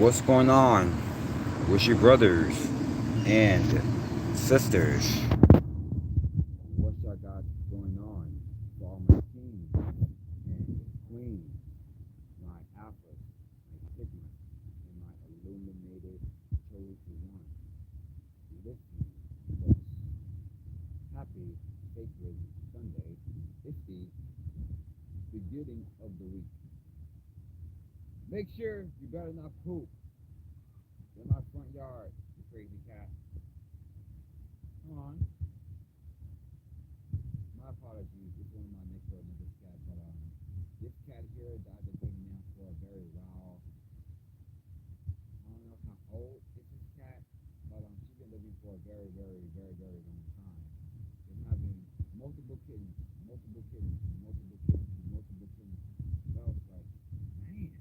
What's going on with your brothers and sisters? What y'all got going on for all my kings and queens, my alphas, my sigmas, and my illuminated chosen ones? Listen, folks. Happy sacred Sunday. It's the beginning of the week. Make sure you better not poop in my front yard, you crazy cat. Come on. My apologies. It's one of my next door neighbor's cat, but this cat here that I've been taking now for a very while. I don't know how old is this cat, but she's been living for a very, very, very, very long time. Been having multiple kittens, multiple kittens, multiple kittens, multiple kittens. So I was like, man,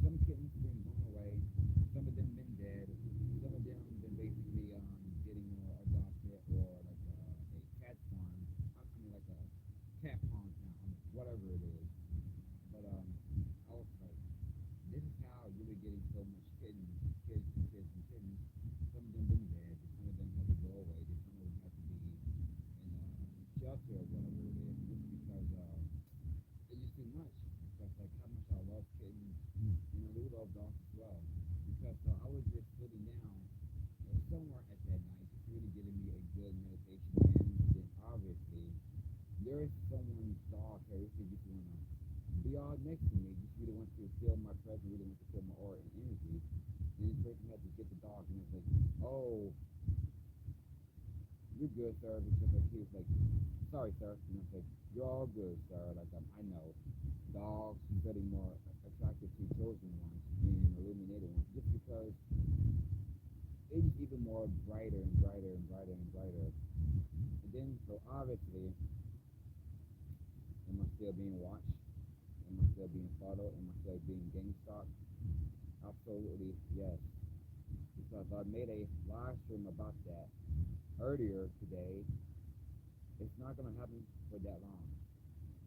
some kittens been going away, some of them been dead, some of them been basically getting adopted or like a cat farm. I mean like a cat pond town, whatever it is. But I was like, this is how you were getting so much kittens, kids and kids and kittens. Some of them been dead, some of them had to go away, some of them had to be in a shelter or whatever it is, just because it's just too much. Because like how much I love kittens, and I do love dogs as well. Because I was just sitting down somewhere at that night, just really getting me a good meditation in. And then obviously there is someone's dog here who just wanna be all next to me, just really wants to feel my presence, really wants to feel my aura and energy. And this person had to get the dog and it's like, oh, you're good, sir, because like he was like, sorry, sir, and I was like, you're all good, sir. Like I know dogs are getting more attracted to chosen ones and illuminated ones, just because it's just even more brighter and brighter and brighter and brighter. And then, so obviously, am I still being watched? Am I still being followed? Am I still being gang stalked? Absolutely, yes. Because I made a live stream about that earlier today. It's not going to happen for that long.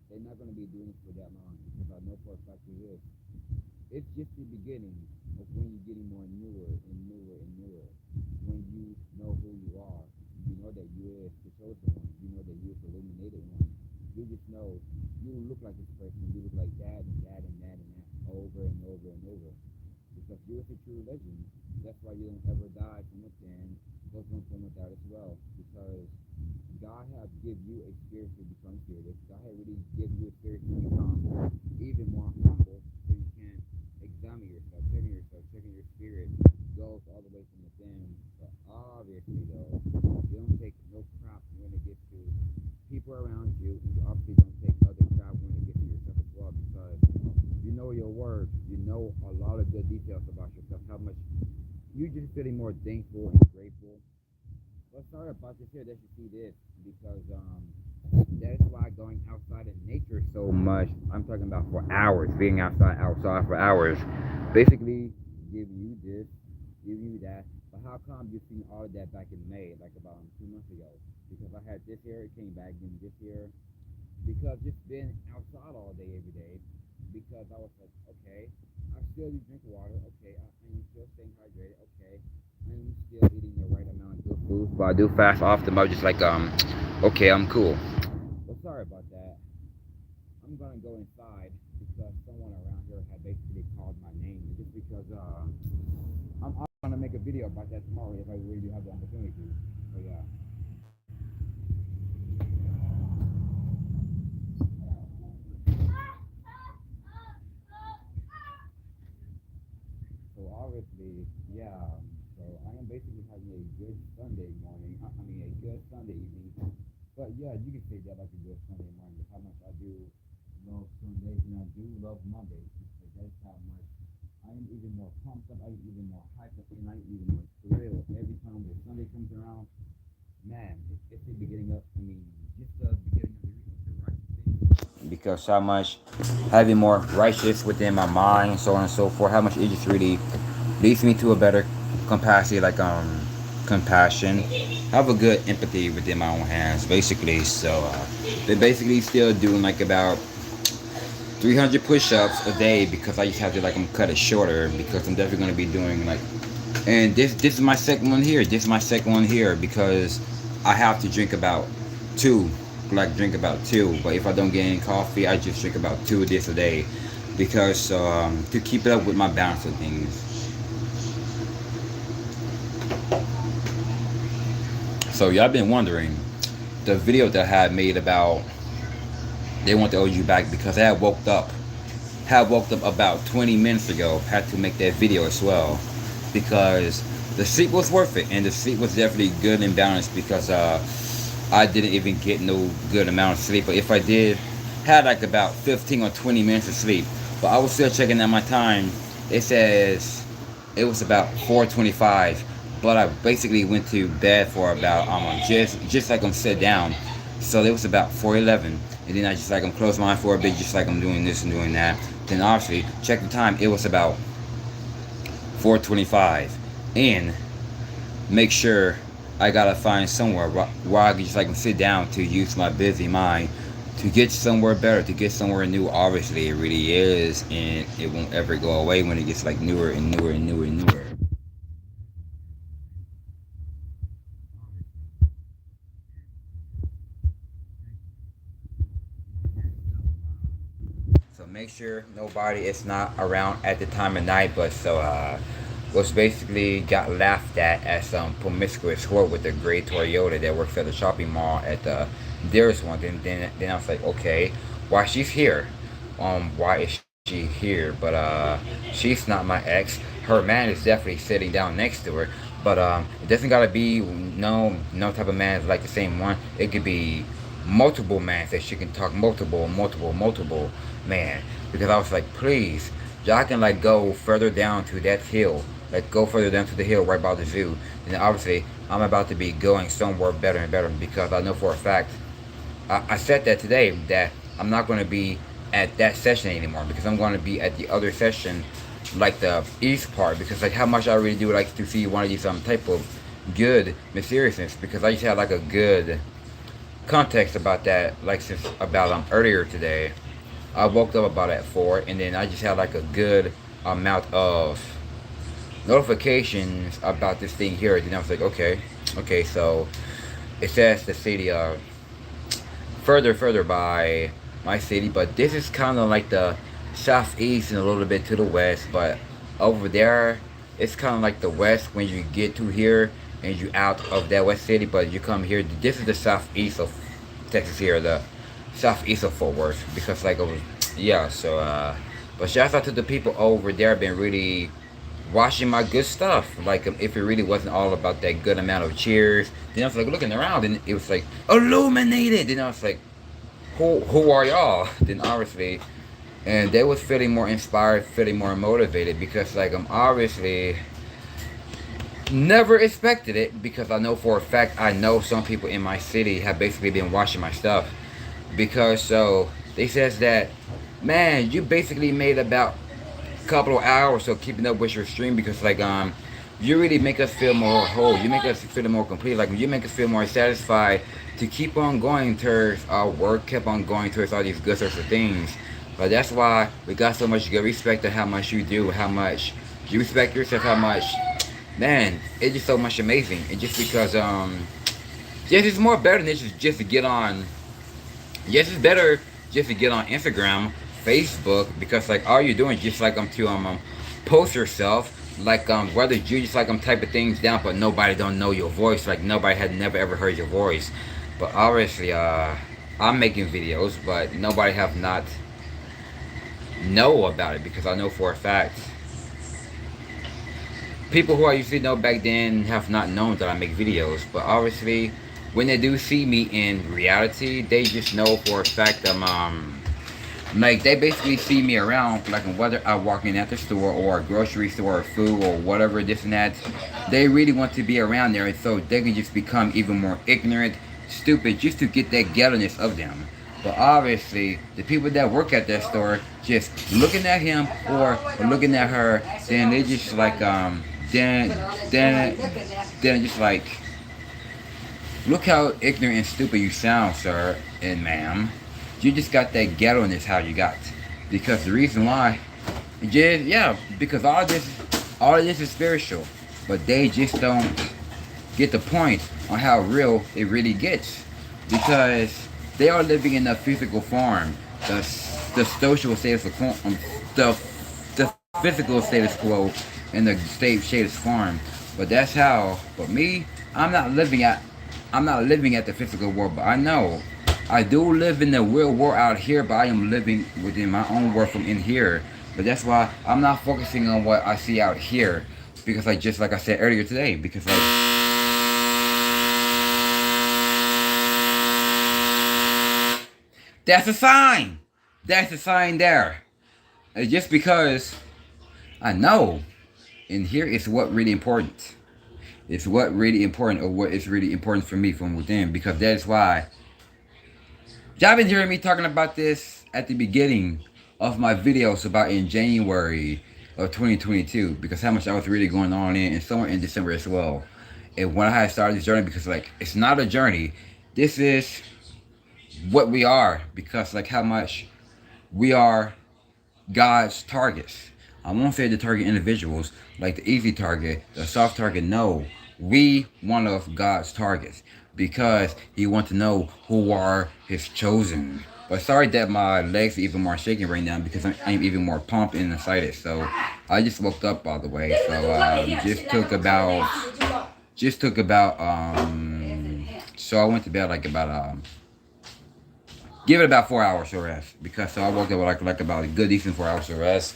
They're not going to be doing it for that long because I know for a fact it is. It's just the beginning of when you're getting more newer and newer and newer. When you know who you are, you know that you is the chosen one, you know that you is the illuminated one. You just know you look like this person, you look like that and that and that and that over and over and over. Because you is a true legend. That's why you don't ever die from within, goes on from without as well. Because God has given you a spirit to become fearless. God has really given you a spirit to become even more humble, so you can examine yourself, checking your spirit goes all the way from within. But obviously though, you don't take no crap when it gets to people around you, and you obviously don't take other crap when it gets to yourself as well, because you know your worth, you know a lot of good details about yourself, how much you just feeling more thankful and grateful. Well, sorry about this here that you see this, because that's why going outside in nature so much. I'm talking about for hours, being outside for hours, basically give you this, give you that. But how come you seen all of that back in May, like about 2 months ago? Because I had this here, it came back in this year. Because just being outside all day, every day. Because I was like, okay, I still do drink water. Okay, I'm still staying hydrated. Okay, I'm still eating the right amount of good food. But I do fast often. But I was just like, okay, I'm cool. Well, sorry about that. I'm gonna go inside because someone around here had basically called my name. Just because I'm gonna make a video about that tomorrow if I really do have the opportunity. So yeah. So obviously, yeah. So I am basically having a good Sunday morning. I mean, a good Sunday evening. But yeah, you can say that like a good Sunday morning. How much I do love Sundays and I do love Mondays. Because that's how much I am even more pumped up. I am even more hyped up, and I am even more thrilled every time the Sunday comes around. Man, it's the beginning of. I mean, just the beginning of the right thing. Because how much having more righteous within my mind, so on and so forth. How much it just really leads me to a better capacity, like compassion. Have a good empathy within my own hands, basically. So they're basically still doing like about 300 push-ups a day because I just have to like I'm cut it shorter because I'm definitely gonna be doing like, and this is my second one here. This is my second one here because I have to drink about two, like drink about two. But if I don't get any coffee, I just drink about two of this a day because to keep it up with my balance of things. So y'all been wondering the video that I had made about they want the OG back because I had woke up about 20 minutes ago. Had to make that video as well because the sleep was worth it and the sleep was definitely good and balanced because I didn't even get no good amount of sleep. But if I did, had like about 15 or 20 minutes of sleep. But I was still checking at my time. It says it was about 4:25. But I basically went to bed for about just like I'm sit down. So it was about 4:11, and then I just like I'm close my eye for a bit, just like I'm doing this and doing that. Then obviously check the time. It was about 4:25, and make sure I gotta find somewhere where I can just like sit down to use my busy mind to get somewhere better, to get somewhere new. Obviously, it really is, and it won't ever go away when it gets like newer and newer and newer and newer. So make sure nobody is not around at the time of night. But so was basically got laughed at some promiscuous whore with a gray Toyota that works at the shopping mall at the dearest one. Then I was like, okay, why she's here? Why is she here? But she's not my ex. Her man is definitely sitting down next to her. But it doesn't gotta be no type of man is like the same one. It could be multiple man that she can talk multiple man. Because I was like, please, y'all can like go further down to that hill, like go further down to the hill right by the zoo. And obviously I'm about to be going somewhere better and better because I know for a fact I said that today that I'm not going to be at that session anymore because I'm going to be at the other session, like the east part, because like how much I really do like to see one of these type of good mysteriousness because I just had like a good context about that like since about earlier today. I woke up about at 4 and then I just had like a good amount of notifications about this thing here. Then I was like, okay, so it says the city further by my city, but this is kind of like the southeast and a little bit to the west, but over there it's kind of like the west when you get to here and you out of that west city, but you come here. This is the southeast of Texas here, the southeast of Fort Worth, because like over yeah. So but shouts out to the people over there been really watching my good stuff. Like if it really wasn't all about that good amount of cheers, then I was like looking around and it was like illuminated. Then I was like, who are y'all? Then obviously, and they was feeling more inspired, feeling more motivated because like I'm obviously never expected it because I know for a fact I know some people in my city have basically been watching my stuff because so they says that man you basically made about a couple of hours so keeping up with your stream because like you really make us feel more whole, you make us feel more complete, like you make us feel more satisfied to keep on going towards our work, keep on going towards all these good sorts of things. But that's why we got so much good respect to how much you do, how much you respect yourself, how much man, it's just so much amazing. And just because yes, it's more better than just to get on. Yes, it's better just to get on Instagram, Facebook, because like all you're doing is just like to post yourself, like whether you just like type of things down, but nobody don't know your voice, like nobody had never ever heard your voice. But obviously, I'm making videos, but nobody have not know about it because I know for a fact people who I used to know back then have not known that I make videos. But obviously, when they do see me in reality, they just know for a fact like they basically see me around, like whether I'm walking at the store or a grocery store or food or whatever this and that, they really want to be around there, and so they can just become even more ignorant, stupid, just to get that ghetto-ness of them. But obviously, the people that work at that store just looking at him or looking at her, then they just like then just like, look how ignorant and stupid you sound, sir and ma'am. You just got that ghetto-ness how you got. Because the reason why, just yeah, because all of this is spiritual, but they just don't get the point on how real it really gets, because they are living in the physical form, the the social status quo, the physical status quo, and the status form. But that's how. But me, I'm not living at I'm not living at the physical world, but I know I do live in the real world out here, but I am living within my own world from in here. But that's why I'm not focusing on what I see out here, because like I said earlier today, because that's a sign. That's a sign there. Just because I know in here is what really important. It's what really important, or what is really important for me from within, because that's why y'all been hearing me talking about this at the beginning of my videos about in January of 2022, because how much I was really going on in, and somewhere in December as well. And when I had started this journey, because like it's not a journey, this is what we are, because like how much we are God's targets. I won't say the target individuals, like the easy target, the soft target. No, we one of God's targets, because He wants to know who are His chosen. But sorry that my legs are even more shaking right now, because I'm even more pumped and excited. So I just woke up, by the way. So just took about so I went to bed like about give it about 4 hours of rest, because so I woke up like about a good decent 4 hours of rest.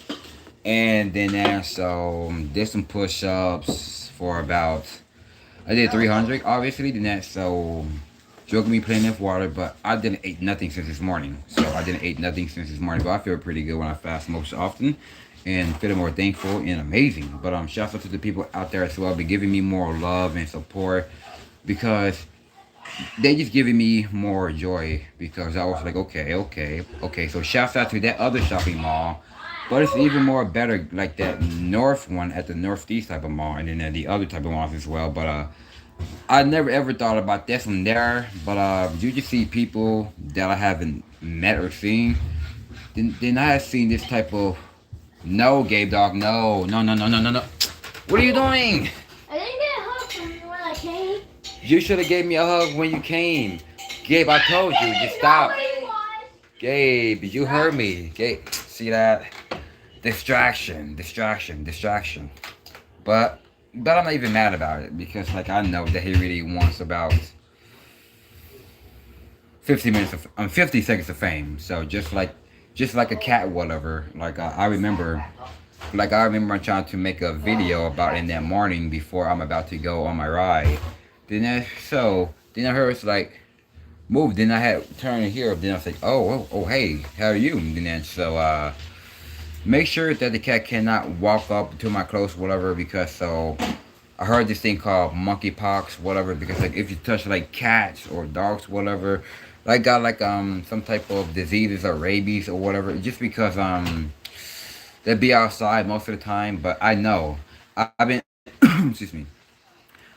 And then so did some push-ups for about, I did 300 obviously. Then that so drunk me plenty of water, but I didn't eat nothing since this morning. So I didn't eat nothing since this morning, but I feel pretty good when I fast most often, and feeling more thankful and amazing. But shouts out to the people out there as well, be giving me more love and support, because they just giving me more joy, because I was like, okay. So shouts out to that other shopping mall, but it's even more better like that north one at the northeast type of mall, and then the other type of malls as well. But I never ever thought about this one there. But you just see people that I haven't met or seen. Then I have seen this type of, no, Gabe dog, no. What are you doing? I didn't get a hug from you when I came. You should have gave me a hug when you came. Gabe, I told you, just stop. Gabe, you heard me. Gabe, see that? Distraction. But I'm not even mad about it, because like I know that he really wants about 50 seconds of fame. So just like a cat, whatever. Like I remember I'm trying to make a video about in that morning before I'm about to go on my ride. Then I heard it's like move. Then I had turned here. Then I was like, oh, hey, how are you? And then so make sure that the cat cannot walk up to my clothes, whatever, because so I heard this thing called monkeypox, whatever, because like if you touch like cats or dogs, whatever, like got like some type of diseases or rabies or whatever, just because they be outside most of the time. But I know I've been excuse me,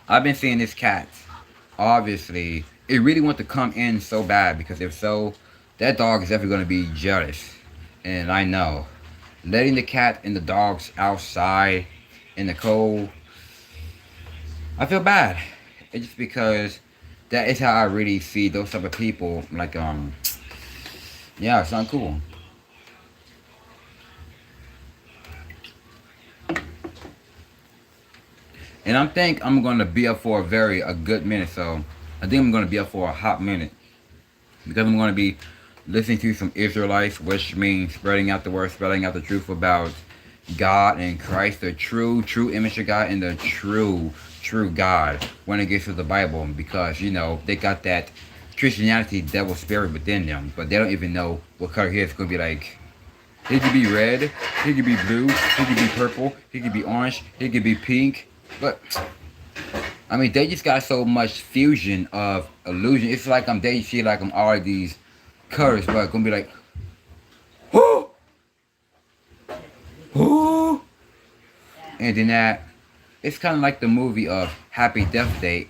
I've been seeing this cat. Obviously, it really want to come in so bad, because if so, that dog is definitely gonna be jealous, and I know. Letting the cat and the dogs outside in the cold, I feel bad. It's just because that is how I really see those type of people. Like yeah, it's not cool. And I think I'm gonna be up for a good minute. So I think I'm gonna be up for a hot minute, because I'm gonna be listening to some Israelites, which means spreading out the word, spreading out the truth about God and Christ, the true image of God, and the true God when it gets to the Bible, because they got that Christianity devil spirit within them, but they don't even know what color he is. It's gonna be like, he could be red, he could be blue, he could be purple, he could be orange, he could be pink, but I mean they just got so much fusion of illusion. It's like they see like all these colors, but it's gonna be like, whoo, whoo, and then that. It's kind of like the movie of Happy Death Day,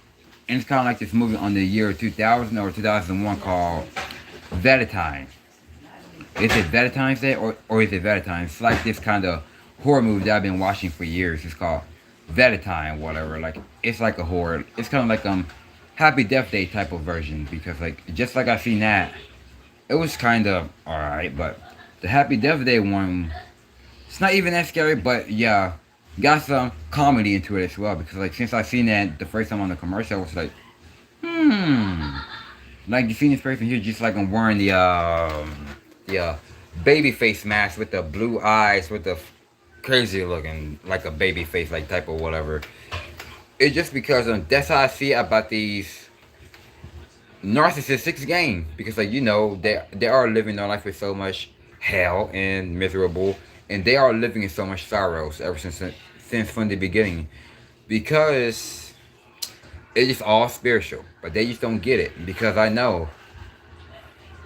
and it's kind of like this movie on the year 2000 or 2001 called Valentine. Is it Valentine's Day or is it Valentine's? It's like this kind of horror movie that I've been watching for years. It's called Valentine, whatever. Like it's like a horror. It's kind of like Happy Death Day type of version because like just like I seen that, it was kind of alright. But the Happy Death Day one, it's not even that scary. But yeah, got some comedy into it as well because like since I seen that the first time on the commercial, I was like, hmm. Like you seen this person here, just like I'm wearing the baby face mask with the blue eyes, with the crazy looking, like a baby face, like type of whatever. It's just because that's how I see about these narcissistic game. Because like they are living their life with so much hell and miserable, and they are living in so much sorrows ever since from the beginning. Because it's just all spiritual, but they just don't get it. Because I know,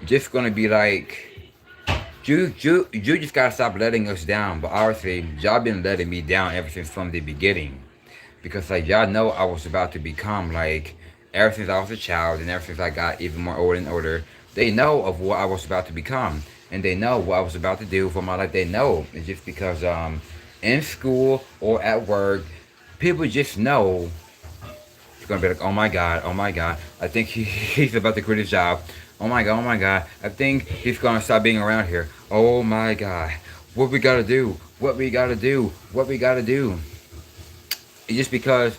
just gonna be like. You just gotta stop letting us down. But honestly, y'all been letting me down ever since from the beginning. Because like y'all know I was about to become like ever since I was a child and ever since I got even more older and older, they know of what I was about to become. And they know what I was about to do for my life. They know. It's just because in school or at work, people just know it's gonna be like, oh my god, I think he's about to quit his job. Oh my god, I think he's gonna stop being around here. Oh my god, what we gotta do? What we gotta do? What we gotta do? It's just because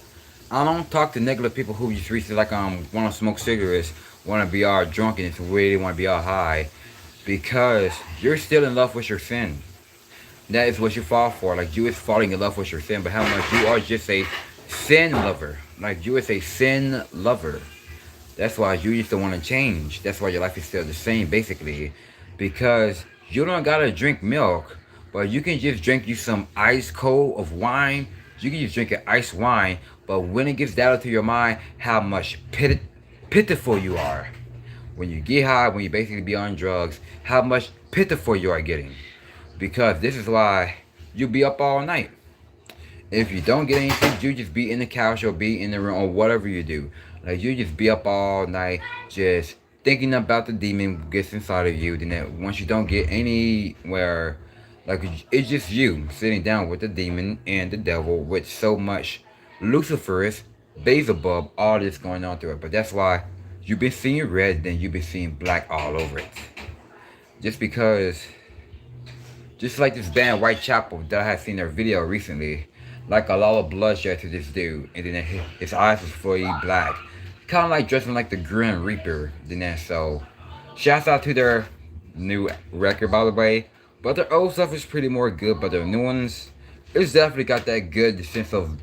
I don't talk to negative people who just recently like wanna smoke cigarettes, wanna be all drunk and really wanna be all high, because you're still in love with your sin. That is what you fall for. Like you is falling in love with your sin, but how much you are just a sin lover. Like you is a sin lover. That's why you just don't want to change. That's why your life is still the same, basically. Because you don't gotta drink milk, but you can just drink you some ice cold of wine. You can just drink an ice wine, but when it gets down to your mind how much pitiful you are. When you get high, when you basically be on drugs, how much pitiful you are getting. Because this is why you be up all night. If you don't get anything, you just be in the couch or be in the room or whatever you do. Like you just be up all night just thinking about the demon gets inside of you. Then once you don't get anywhere, like it's just you sitting down with the demon and the devil with so much Lucifer's, Beelzebub, all this going on through it. But that's why you've been seeing red, then you've been seeing black all over it. Just because, just like this band Whitechapel that I had seen their video recently, like a lot of bloodshed to this dude, and then his eyes was fully black, kind of like dressing like the Grim Reaper. Then that, so, shouts out to their new record by the way, but their old stuff is pretty more good, but their new ones, it's definitely got that good sense of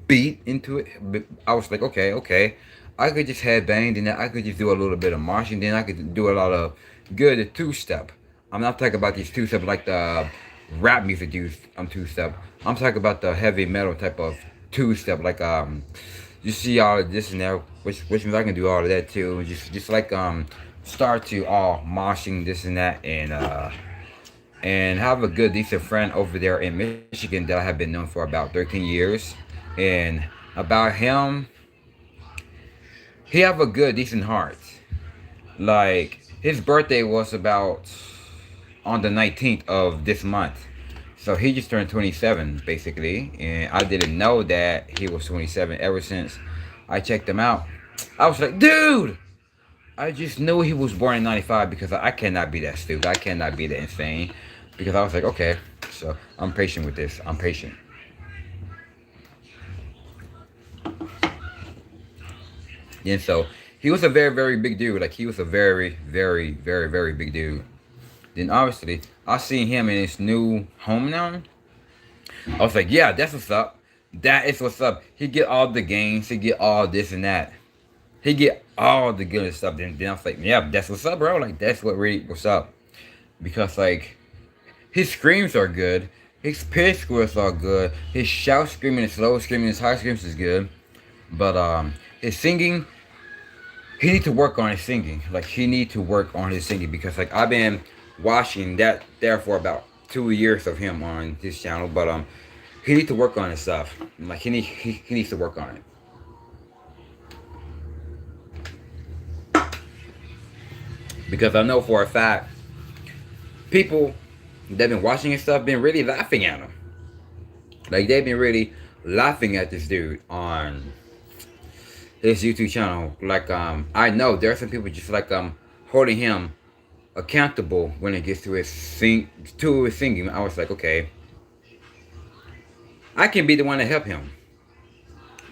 beat into it. But I was like, okay, I could just headbang, then I could just do a little bit of marching, then I could do a lot of good two-step. I'm not talking about these two-step like the rap music dudes. I'm two-step. I'm talking about the heavy metal type of two-step, like you see all of this and that, which means I can do all of that too. Just like start to all moshing this and that, and have a good decent friend over there in Michigan that I have been known for about 13 years, and about him, he have a good decent heart. Like his birthday was about on the 19th of this month. So he just turned 27 basically, and I didn't know that he was 27 ever since I checked him out. I was like, dude, I just knew he was born in 95 because I cannot be that stupid. I cannot be that insane. Because I was like, okay, so I'm patient with this. I'm patient. And so he was a very, very big dude. Like he was a very, very, very, very big dude. Then obviously I seen him in his new home now. I was like, yeah, that's what's up. That is what's up. He get all the games. He get all this and that. He get all the good stuff. Then I was like, yeah, that's what's up, bro. Like that's what really what's up. Because like his screams are good. His pitch scores are good. His shout screaming, his slow screaming, his high screams is good. But his singing, he need to work on his singing. Like he need to work on his singing because like I've been watching that there for about 2 years of him on this channel. But he need to work on his stuff. Like he needs to work on it. Because I know for a fact people that been watching and stuff been really laughing at him. Like they've been really laughing at this dude on his YouTube channel. Like I know there are some people just like holding him accountable when it gets to his singing. I was like, okay, I can be the one to help him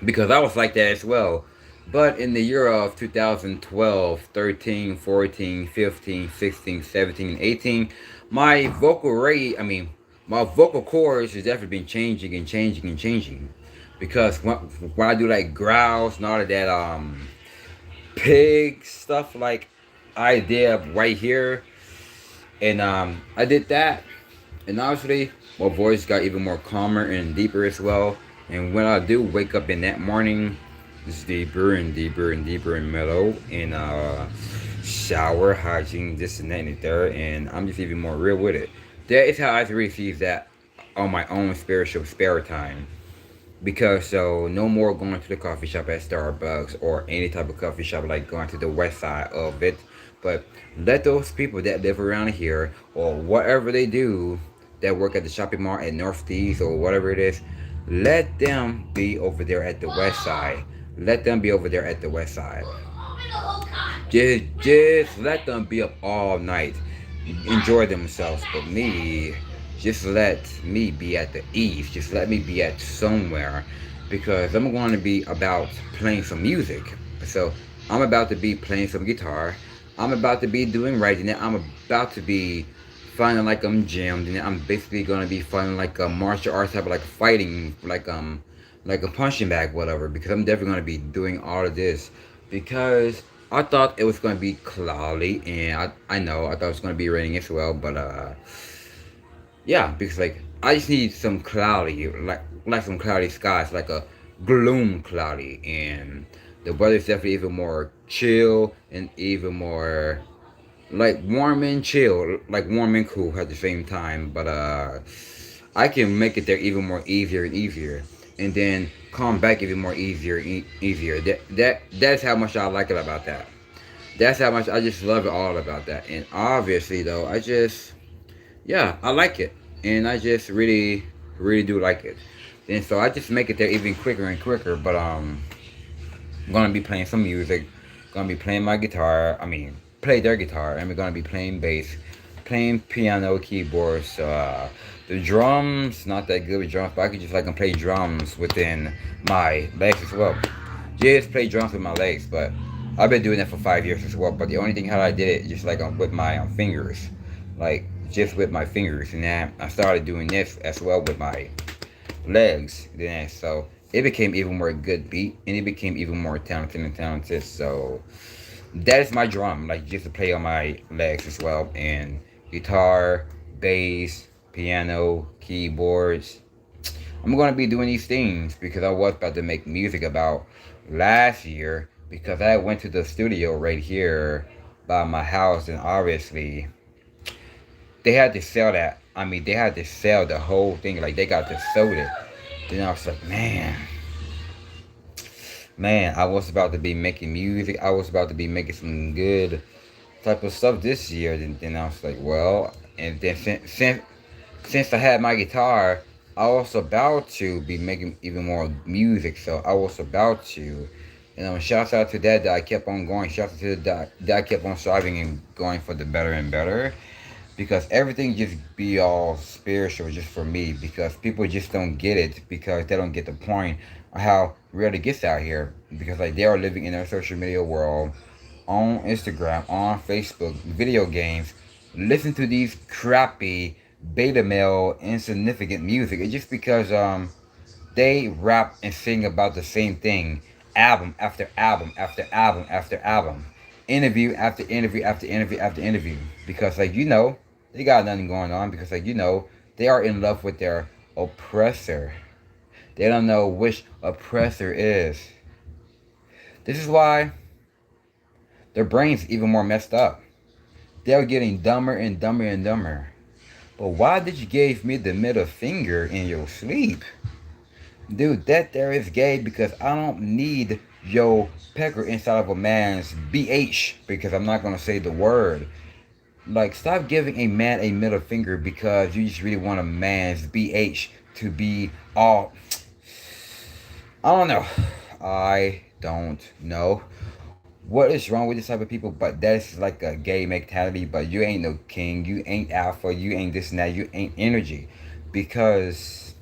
because I was like that as well. But in the year of 2012, 13, 14, 15, 16, 17, and 18, my vocal rate, my vocal cords has definitely been changing and changing and changing. Because when I do like growls and all of that pig stuff like I did right here, and I did that, and obviously my voice got even more calmer and deeper as well. And when I do wake up in that morning, it's deeper and deeper and deeper and mellow, and shower, hygiene, this and that and the third, and I'm just even more real with it. That is how I receive that on my own spiritual spare time. Because so no more going to the coffee shop at Starbucks or any type of coffee shop like going to the west side of it. But let those people that live around here or whatever they do that work at the shopping mall at Northeast or whatever it is, let them be over there at the west side. Let them be over there at the west side. Just let them be up all night, enjoy themselves. But me, just let me be at the east. Just let me be at somewhere, because I'm going to be about playing some music. So I'm about to be playing some guitar. I'm about to be doing writing. I'm about to be feeling like I'm jammed, and I'm basically gonna be feeling like a martial arts type of like fighting, like a punching bag, whatever. Because I'm definitely gonna be doing all of this because I thought it was gonna be cloudy, and I know I thought it was gonna be raining as well, but yeah, because like I just need some cloudy, like some cloudy skies, like a gloom cloudy, and the weather's definitely even more chill and even more like warm and chill, like warm and cool at the same time. But I can make it there even more easier and easier, and then come back even more easier and easier. That's how much I like it about that. That's how much I just love it all about that. And obviously though, I just yeah, I like it, and I just really do like it. And so I just make it there even quicker and quicker. But I'm gonna be playing some music. Gonna be playing my guitar. Play their guitar, and we're gonna be playing bass, playing piano, keyboards. So, the drums, not that good with drums, but I could just like play drums within my legs as well. Just play drums with my legs, but I've been doing that for 5 years as well. But the only thing how I did it just like with my fingers, like just with my fingers, and then I started doing this as well with my legs. Then so it became even more good beat, and it became even more talented and talented. So that is my drum, like just to play on my legs as well, and guitar, bass, piano, keyboards. I'm gonna be doing these things because I was about to make music about last year, because I went to the studio right here by my house, and obviously they had to sell that. They had to sell the whole thing, like they got to sell it. Then I was like, man, I was about to be making music. I was about to be making some good type of stuff this year. Then I was like, well, and then since I had my guitar, I was about to be making even more music. So I was about to, shouts out to that I kept on going. Shouts out to that I kept on striving and going for the better and better, because everything just be all spiritual just for me, because people just don't get it, because they don't get the point of how real it gets out here, because like they are living in their social media world, on Instagram, on Facebook, video games, listen to these crappy beta male insignificant music. It's just because they rap and sing about the same thing, album after album after album after album, interview after interview after interview after interview. Because like they got nothing going on. Because like they are in love with their oppressor. They don't know which oppressor is. This is why their brains even more messed up. They're getting dumber and dumber and dumber. But why did you give me the middle finger in your sleep? Dude, that there is gay, because I don't need your pecker inside of a man's BH, because I'm not gonna say the word. Like, stop giving a man a middle finger because you just really want a man's BH to be all. I don't know. I don't know what is wrong with this type of people, but that's like a gay mentality. But you ain't no king, you ain't alpha, you ain't this and that, you ain't energy. Because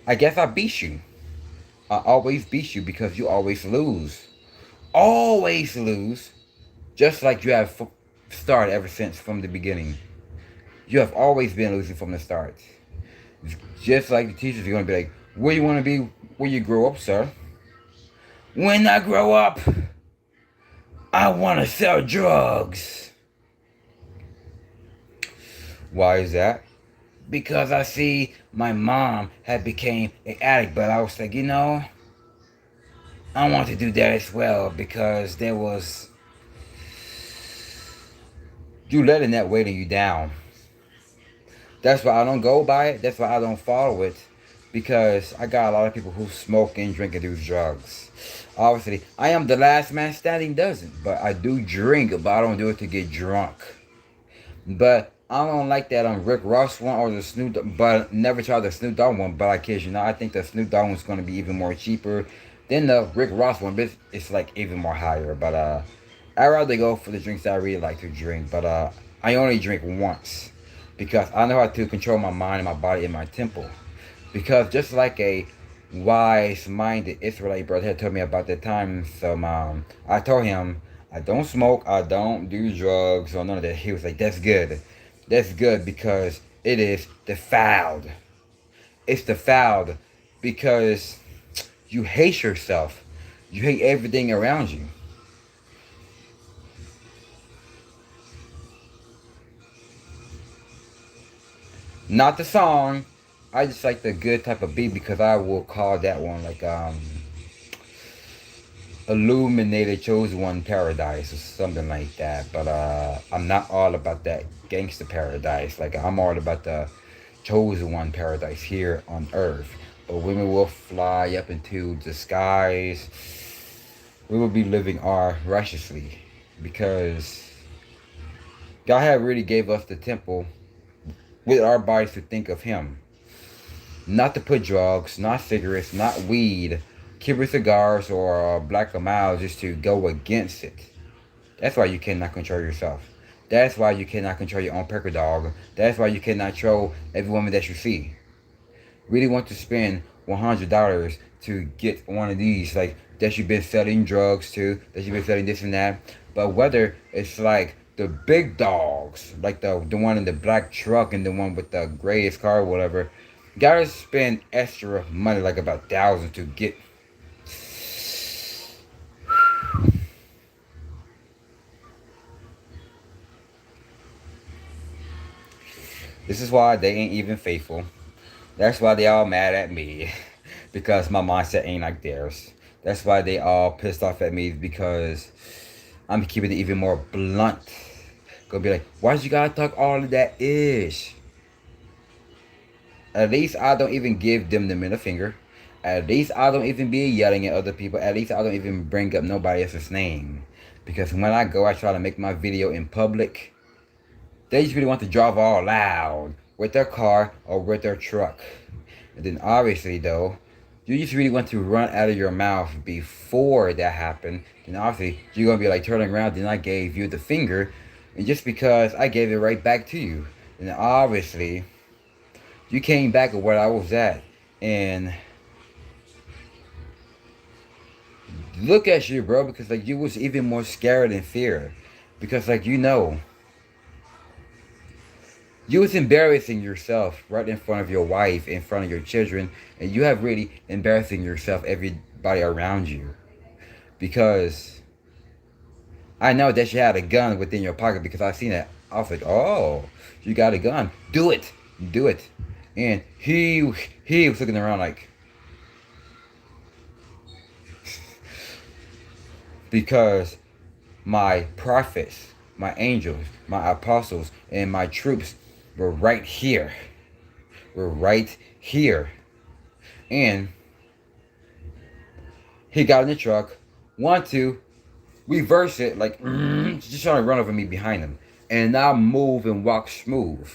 I guess I beat you. I always beat you because you always lose. Always lose. Just like you have started ever since from the beginning. You have always been losing from the start. Just like the teachers are going to be like, where you want to be when you grow up, sir? When I grow up, I want to sell drugs. Why is that? Because I see my mom had became an addict, but I was like, I want to do that as well because there was you letting that weighting you down. That's why I don't go by it. That's why I don't follow it. Because I got a lot of people who smoke and drink and do drugs. Obviously, I am the last man standing doesn't. But I do drink, but I don't do it to get drunk. But I don't like that Rick Ross one or the Snoop Dogg, but never tried the Snoop Dogg one. But I kid you not, I think the Snoop Dogg one's going to be even more cheaper than the Rick Ross one. But it's like even more higher. But I'd rather go for the drinks that I really like to drink. But I only drink once because I know how to control my mind and my body and my temple. Because just like a wise-minded Israelite brother had told me about that time, so I told him I don't smoke, I don't do drugs or none of that. He was like, "That's good, that's good because it is defiled. It's defiled because you hate yourself, you hate everything around you." Not the song. I just like the good type of beat because I will call that one like illuminated chosen one paradise or something like that. But I'm not all about that gangster paradise. Like I'm all about the chosen one paradise here on earth. But women will fly up into the skies. We will be living our righteously because God had really gave us the temple with our bodies to think of Him. Not to put drugs, not cigarettes, not weed, Cuban cigars, or Black Miles just to go against it. That's why you cannot control yourself. That's why you cannot control your own pecker dog. That's why you cannot control every woman that you see. Really want to spend $100 to get one of these, like that you've been selling drugs to, that you've been selling this and that. But whether it's like the big dogs, like the one in the black truck and the one with the grayest car or whatever, gotta spend extra money, like about thousands to get. This is why they ain't even faithful. That's why they all mad at me. Because my mindset ain't like theirs. That's why they all pissed off at me because I'm keeping it even more blunt. Gonna be like, why you gotta talk all of that ish? At least I don't even give them the middle finger. At least I don't even be yelling at other people. At least I don't even bring up nobody else's name. Because when I go, I try to make my video in public. They just really want to drive all loud with their car or with their truck. And then obviously though, you just really want to run out of your mouth before that happened. Then obviously you're gonna be like turning around. Then I gave you the finger, and just because I gave it right back to you, then obviously you came back at where I was at, and look at you, bro, because like you was even more scared and fear, because like you was embarrassing yourself right in front of your wife, in front of your children, and you have really embarrassing yourself, everybody around you, because I know that you had a gun within your pocket because I seen it. I was like, oh, you got a gun, do it, do it, and he was looking around like. Because my prophets, my angels, my apostles, and my troops were right here. Were right here. And he got in the truck, wanted to reverse it like just trying to run over me behind him, and I move and walk smooth.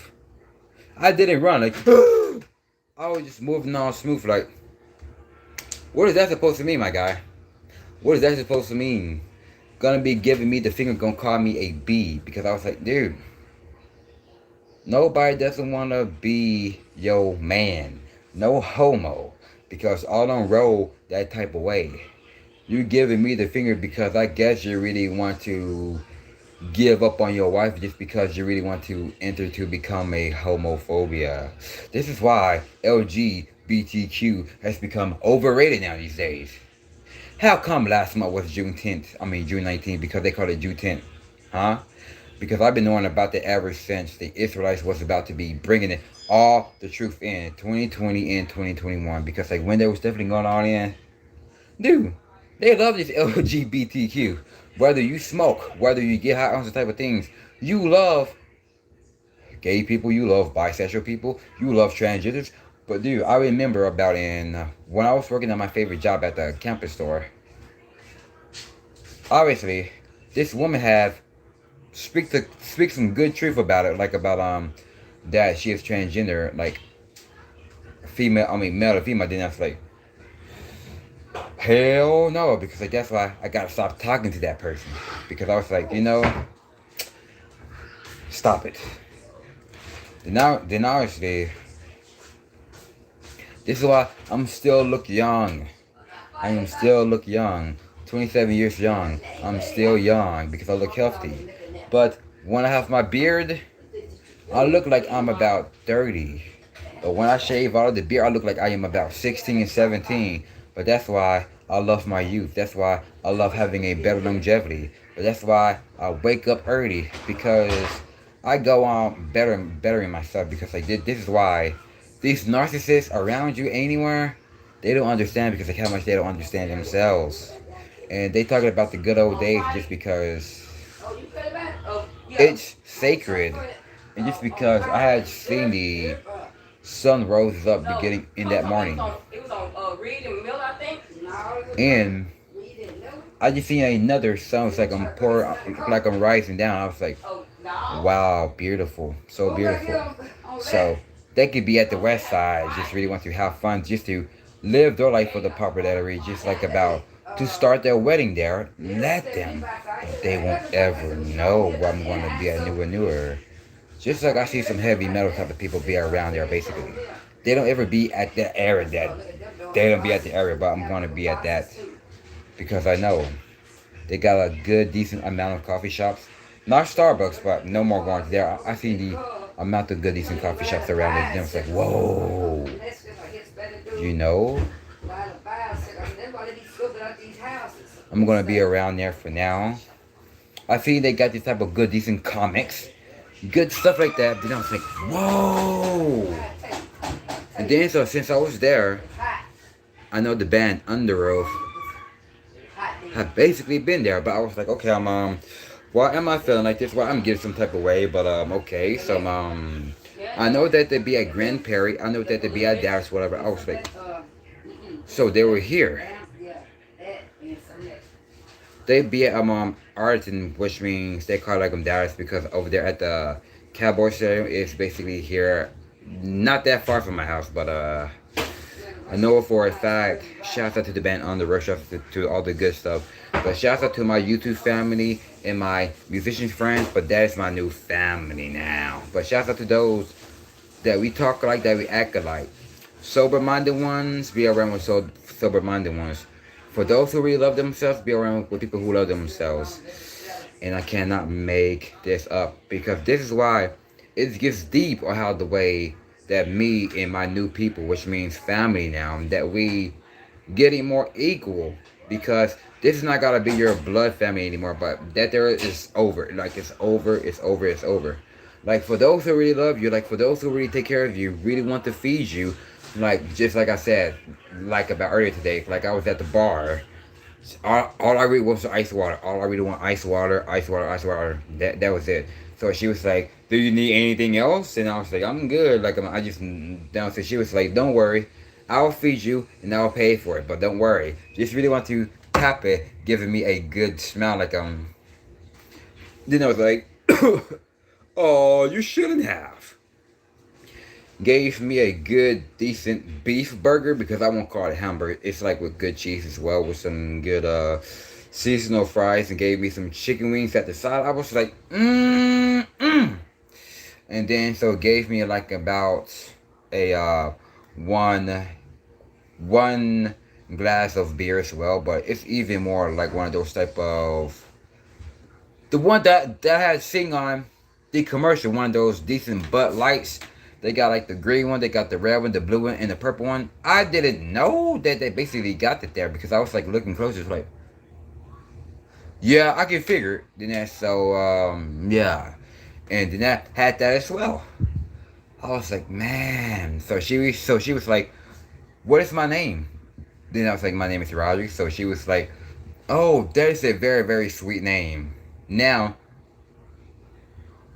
I didn't run like I was just moving on smooth like. What is that supposed to mean, my guy? What is that supposed to mean? Gonna be giving me the finger, gonna call me a B because I was like, dude, nobody doesn't wanna be yo man, no homo, because I don't roll that type of way. You giving me the finger because I guess you really want to give up on your wife just because you really want to enter to become a homophobia. This is why LGBTQ has become overrated now these days. How come last month was June 10th? I mean June 19th because they called it June 10th, huh? Because I've been knowing about it ever since the Israelites was about to be bringing it all the truth in 2020 and 2021. Because like when they was definitely going on in, dude, they love this LGBTQ. Whether you smoke, whether you get high on some type of things, you love gay people, you love bisexual people, you love transgenders. But dude, I remember about when I was working at my favorite job at the campus store. Obviously, this woman have speak some good truth about it, like about that she is transgender, like female. I mean male to female. Then I was like, hell no, because like that's why I gotta stop talking to that person because I was like, stop it. Then obviously, this is why I'm still look young. I am still look young. 27 years young. I'm still young because I look healthy. But when I have my beard, I look like I'm about 30. But when I shave out of the beard, I look like I am about 16 and 17. But that's why I love my youth. That's why I love having a better longevity. But that's why I wake up early because I go on bettering myself because like this is why these narcissists around you anywhere, they don't understand because like how much they don't understand themselves. And they talking about the good old days just because it's sacred. And just because I had seen the sun rose up beginning in that morning. And I just seen another sun. It's like like I'm rising down. I was like, wow, beautiful. So beautiful. So they could be at the west side, just really want to have fun, just to live their life for the popularity, just like about to start their wedding there. Let them. But they won't ever know where I'm going to be at newer. Just like I see some heavy metal type of people be around there, basically. They don't ever be at that area they don't be at the area, but I'm going to be at that because I know they got a good, decent amount of coffee shops. Not Starbucks, but no more going to there. I seen the amount of good, decent coffee shops around it. And it's like, whoa. I'm going to be around there for now. I see they got this type of good, decent comics. Good stuff like that. Then I was like, whoa. And then, so since I was there, I know the band Under Oath have basically been there. But I was like, okay, why am I feeling like this? Well, I'm getting some type of way, but okay. So I know that they be at Grand Prairie. I know that they be at Dallas, whatever. I was like, so they were here. They be at Arlington, which means they call like Dallas because over there at the Cowboy Stadium is basically here, not that far from my house, but I know for a fact. Shouts out to the band On the Road, shouts out to all the good stuff. But shouts out to my YouTube family and my musician friends, but that is my new family now. But shouts out to those that we talk alike, that we act alike. Sober-minded ones, be around with sober-minded ones. For those who really love themselves, be around with people who love themselves. And I cannot make this up because this is why it gets deep on how the way that me and my new people, which means family now, that we getting more equal because this is not gotta be your blood family anymore, but that there is over. Like it's over, it's over, it's over. Like for those who really love you, like for those who really take care of you, really want to feed you, like just like I said, like about earlier today, like I was at the bar. All I really want was ice water. All I really want ice water, ice water, ice water. That was it. So she was like, "Do you need anything else?" And I was like, "I'm good." Like I just down. So she was like, "Don't worry, I'll feed you and I'll pay for it. But don't worry, just really want to tap it, giving me a good smell. Like like, oh, you shouldn't have. Gave me a good, decent beef burger because I won't call it hamburger. It's like with good cheese as well, with some good seasonal fries, and gave me some chicken wings at the side. I was like, and then so it gave me like about a one one glass of beer as well. But it's even more like one of those type of the one that had sing on the commercial, one of those decent Bud Lights. They got like the green one, they got the red one, the blue one, and the purple one. I didn't know that they basically got it there because I was like looking closer, it's like, yeah, I can figure it. Then that so yeah, and then that had that as well. I was like, man. So she was like, what is my name? Then I was like, my name is Roger. So she was like, oh, that is a very very sweet name. Now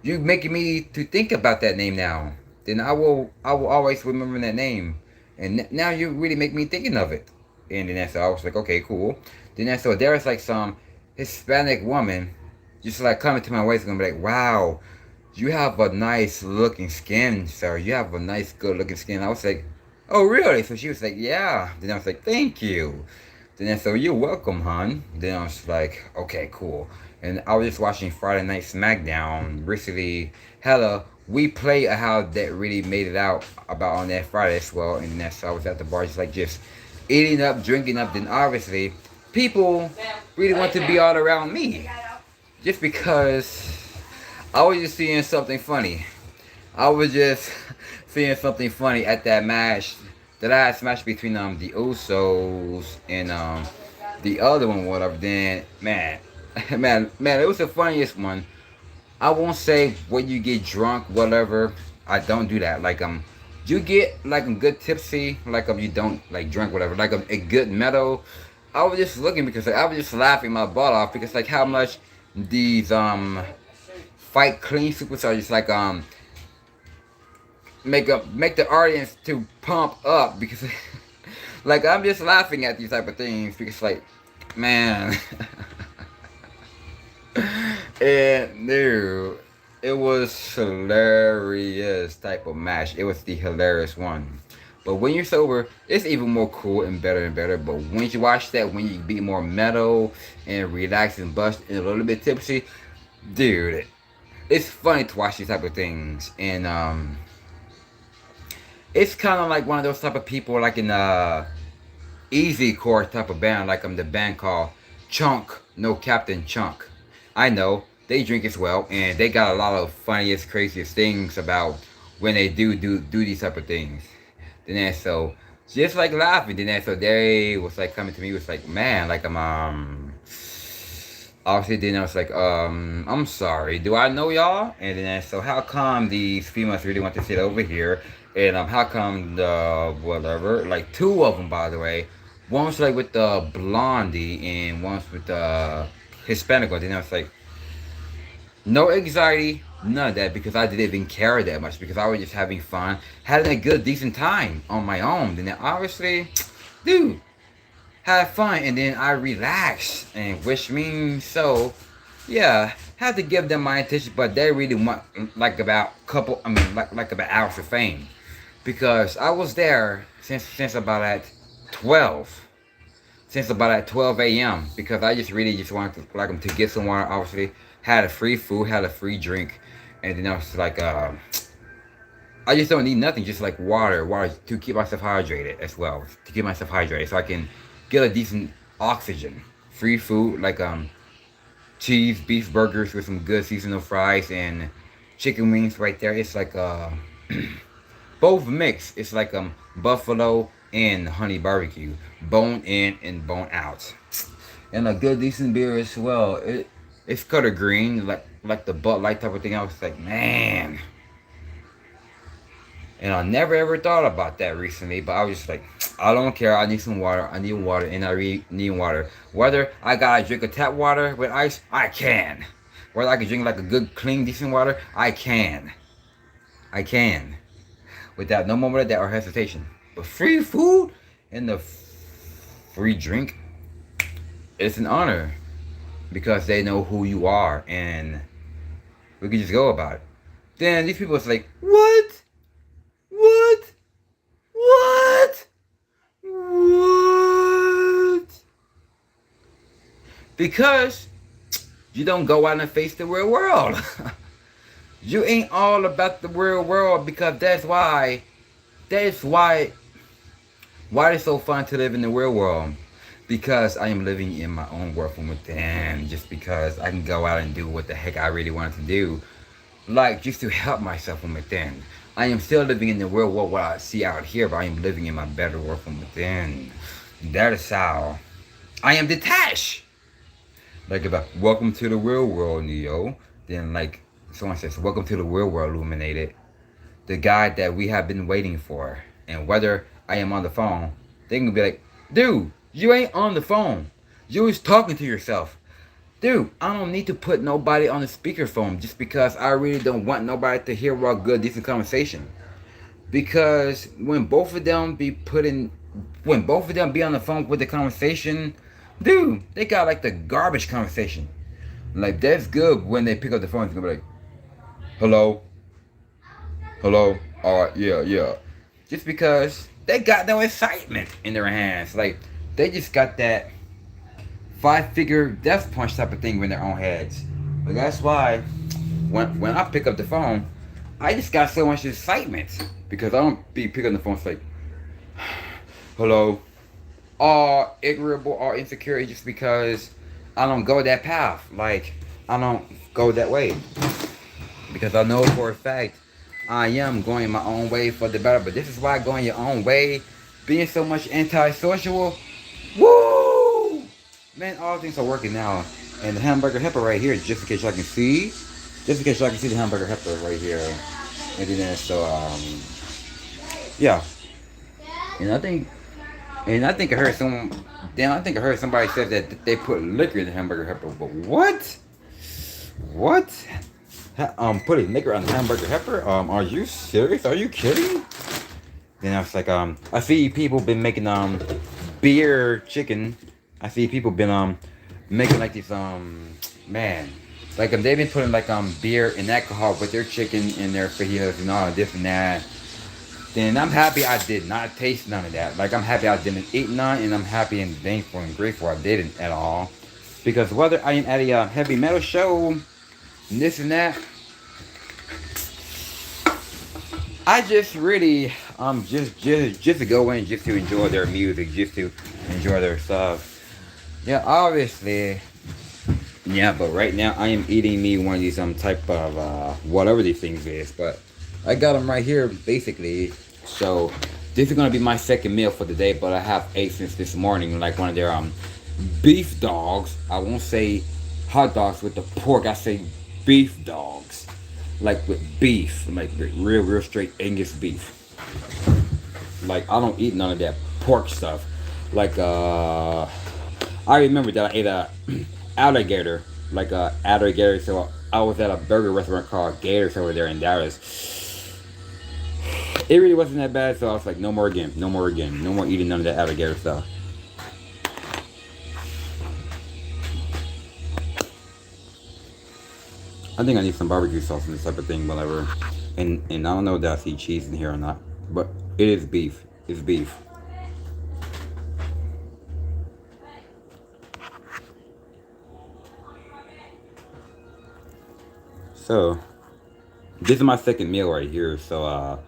you making me to think about that name now. Then I will always remember that name. And now you really make me thinking of it. And then so I was like, okay, cool. Then so there was like some Hispanic woman just like coming to my waist and be like, wow, you have a nice looking skin, sir. You have a nice good looking skin. I was like, oh really? So she was like, yeah. Then I was like, thank you. Then so you're welcome, hon. Then I was like, okay, cool. And I was just watching Friday Night SmackDown recently. Hella, we play how that really made it out about on that Friday as well. And then so I was at the bar just eating up, drinking up. Then obviously, people really want to be all around me. Just because I was just seeing something funny. I was just seeing something funny at that match that I had smashed between the Usos and the other one, whatever. Then man, man, it was the funniest one. I won't say when you get drunk, whatever. I don't do that. Like you get like a good tipsy, like you don't like drink, whatever. Like a good metal. I was just looking because like, I was just laughing my butt off because like how much these fight clean superstars just like make the audience to pump up because like I'm just laughing at these type of things because like man and dude, it was hilarious type of match. It was the hilarious one. But when you're sober, it's even more cool and better and better. But when you watch that, when you be more mellow and relaxed and bust and a little bit tipsy, dude, it's funny to watch these type of things. And it's kind of like one of those type of people like in easy core type of band, like the band called Chunk, no Captain Chunk. I know they drink as well, and they got a lot of funniest, craziest things about when they do these type of things. Then so just like laughing. Then so they was like coming to me, was like, man, like obviously then I was like, I'm sorry, do I know y'all? And then so how come these females really want to sit over here? And how come the whatever, like two of them by the way, one was like with the blondie and one's with the Hispanic one. Then I was like, no anxiety, none of that because I didn't even care that much because I was just having fun, having a good decent time on my own. Then obviously, dude, had fun and then I relaxed, and which means so yeah, had to give them my attention, but they really want like about couple like about hours of fame because I was there since about at 12 since about at 12 a.m. because I just really just wanted to like them to get some water. Obviously had a free food, had a free drink, and then I was like I just don't need nothing, just like water to keep myself hydrated as well, to keep myself hydrated so I can get a decent oxygen. Free food like cheese, beef burgers with some good seasonal fries and chicken wings right there. It's like both mix. It's like buffalo and honey barbecue, bone in and bone out, and a good decent beer as well. It's color green like the Bud Light type of thing. I was like, man. And I never ever thought about that recently, but I was just like, I don't care. I need some water. I need water, and I really need water. Whether I gotta drink a tap water with ice, I can. Whether I can drink like a good, clean, decent water, I can. I can. Without no moment of doubt or hesitation. But free food and the free drink, it's an honor because they know who you are and we can just go about it. Then these people is like, what? What? What? What? Because you don't go out and face the real world. You ain't all about the real world because that's why it's so fun to live in the real world. Because I am living in my own world from within. Just because I can go out and do what the heck I really wanted to do. Like, just to help myself from within. I am still living in the real world what I see out here, but I am living in my better world from within. That is how I am detached. Like, if I, welcome to the real world, Neo. Then, like, someone says, welcome to the real world, Illuminated. The guy that we have been waiting for. And whether I am on the phone, they can be like, dude, you ain't on the phone. You was talking to yourself. Dude, I don't need to put nobody on the speakerphone just because I really don't want nobody to hear our good, decent conversation. Because when both of them be on the phone with the conversation, dude, they got like the garbage conversation. Like, that's good when they pick up the phone. It's gonna be like, hello, hello, alright, yeah, yeah. Just because they got no excitement in their hands. Like, they just got that five-figure death punch type of thing in their own heads. But that's why when I pick up the phone, I just got so much excitement because I don't be picking up the phone. It's like, hello, all ignorable or insecure just because I don't go that path. Like, I don't go that way because I know for a fact I am going my own way for the better. But this is why going your own way, being so much antisocial, woo! Man, all things are working now. And the hamburger helper right here, just in case y'all can see. Just in case y'all can see the hamburger helper right here. And then so yeah. And I think I heard someone then I think I heard somebody said that they put liquor in the hamburger helper. But what? What? Putting liquor on the hamburger helper? Are you serious? Are you kidding? Then I was like, I see people been making beer chicken. I see people been making like these man, like they've been putting like beer and alcohol with their chicken and their fajitas and all this and that. Then I'm happy I did not taste none of that. Like, I'm happy I didn't eat none, and I'm happy and thankful and grateful I didn't at all. Because whether I am at a heavy metal show, and this and that, I just really just to go in, just to enjoy their music, just to enjoy their stuff. Yeah, obviously. Yeah, but right now I am eating me one of these type of whatever these things is, but I got them right here basically. So this is gonna be my second meal for the day, but I have ate since this morning, like one of their beef dogs. I won't say hot dogs with the pork. I say beef dogs, like with beef, like real straight Angus beef. Like, I don't eat none of that pork stuff. Like I remember that I ate a alligator, like a alligator. So I was at a burger restaurant called Gators over there in Dallas. It really wasn't that bad, so I was like, no more again, no more again, no more eating none of that alligator stuff. I think I need some barbecue sauce and this type of thing, whatever. And I don't know if I see cheese in here or not, but it is beef. It's beef. So this is my second meal right here. So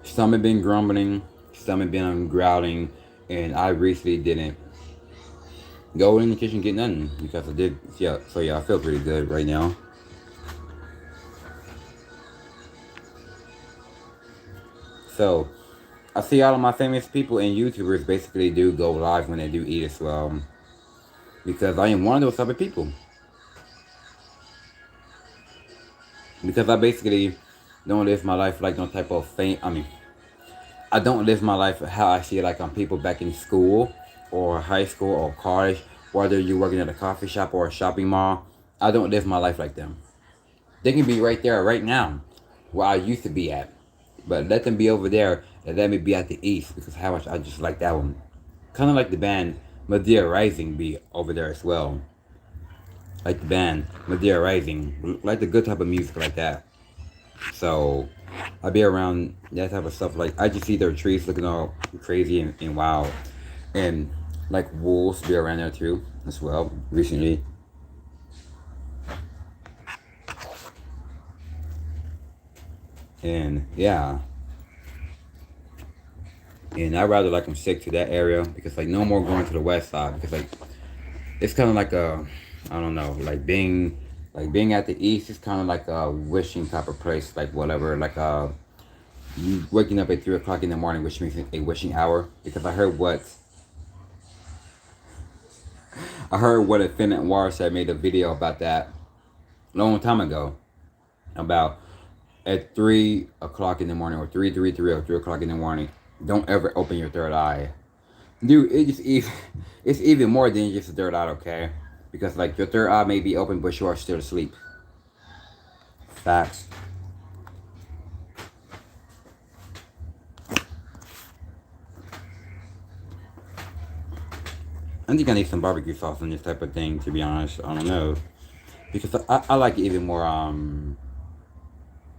stomach been grumbling, stomach been growling, and I recently didn't go in the kitchen and get nothing because I did. Yeah, so yeah, I feel pretty good right now. So I see all of my famous people and YouTubers basically do go live when they do eat as well, because I am one of those type of people. Because I basically don't live my life like no type of fame. I mean, I don't live my life how I see it, like on people back in school or high school or college, whether you're working at a coffee shop or a shopping mall. I don't live my life like them. They can be right there, right now, where I used to be at. But let them be over there and let me be at the east because how much I just like that one. Kind of like the band Madeira Rising be over there as well. Like the band Madeira Rising, like the good type of music like that. So I be around that type of stuff. Like I just see their trees looking all crazy and wild, and like wolves be around there too as well. Recently, and yeah, and I rather like I'm stick to that area because like no more going to the west side because like it's kind of like a I don't know like being at the east is kind of like a wishing type of place like whatever like you waking up at 3 o'clock in the morning, which means a wishing hour. Because I heard what Infinite War said made a video about that a long time ago about at 3 o'clock in the morning or 3 o'clock in the morning. Don't ever open your third eye, dude. It's even more than just a third eye, okay? Because like your third eye may be open, but you are still asleep. Facts. I think I need some barbecue sauce on this type of thing. To be honest, I don't know because I like it even more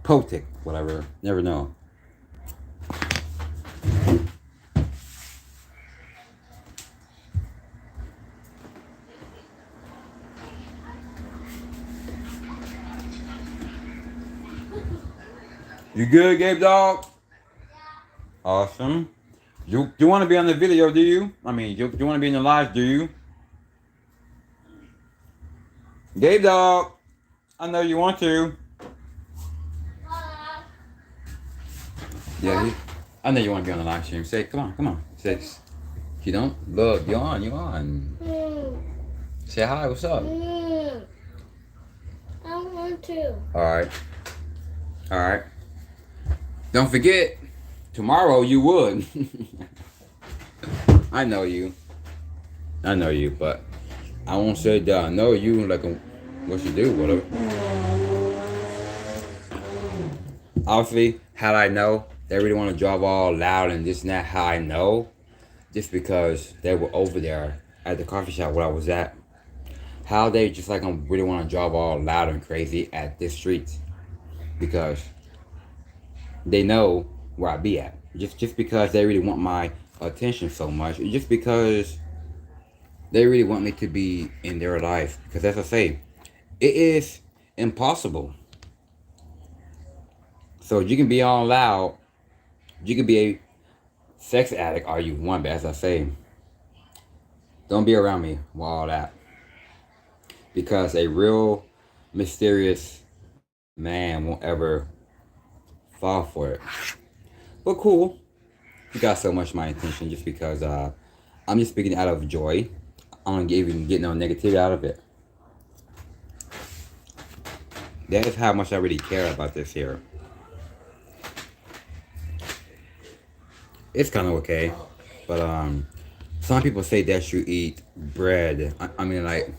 potic, whatever. Never know. You good, Gabe dog? Awesome. You want to be on the video, do you? I mean, you want to be in the live, do you? Gabe dog, I know you want to. Yeah, I know you want to be on the live stream. Say, come on. Say, you don't? Look, you're on. Say hi, what's up? I want to. Alright. Don't forget, tomorrow you would. I know you, but I won't say that I know you like what you do, whatever. Obviously, how I know they really want to drive all loud and this and that. How I know, just because they were over there at the coffee shop where I was at. How they just like really want to drive all loud and crazy at this street because they know where I be at. Just because they really want my attention so much. Just because they really want me to be in their life. Because as I say, it is impossible. So you can be all loud. You can be a sex addict all you want. But as I say, don't be around me with all that. Because a real mysterious man won't ever fall for it. But cool. You got so much my attention just because I'm just speaking out of joy. I don't even get no negativity out of it. That is how much I really care about this here. It's kind of okay, but some people say that you eat bread. I mean, like